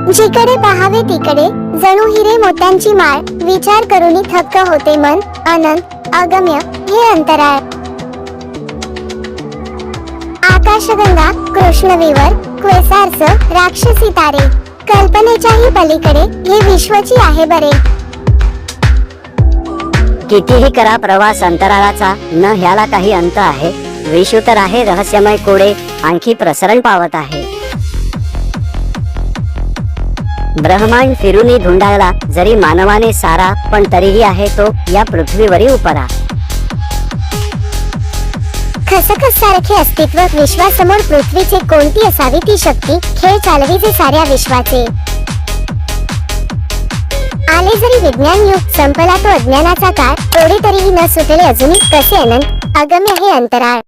जिकडे पाहावे तिकडे जणू हिरे मोत्यांची माळ, विचार करूनी थक्क होते मन, अनंत अगम्य हे अंतराळ. आकाशगंगा, कृष्णविवर, क्वेसार्स, राक्षसी तारे, कल्पनेच्याही पलीकडे हे विश्वची आहे बरे. कितीही करा प्रवास अंतराळाचा, न ह्याला काही अंत आहे. विश्व तर आहे रहस्यमय कोडे, आणखी प्रसरण पावत आहे. ब्रह्मांड फिरूनी धुंडाळला जरी मानवाने सारा, पण तरीही आहे तो या पृथ्वीवरी उपरा. खसखस सारखे अस्तित्व विश्वासमोर पृथ्वीचे, कोणती असावी ती शक्ती, खेळ चालवीचे साऱ्या विश्वाचे. आले जरी विज्ञान युग, संपला तो अज्ञानाचा काळ, थोडे तरीही न सुटले अजूनही कसे अनंत अगम्य हे अंतराळ.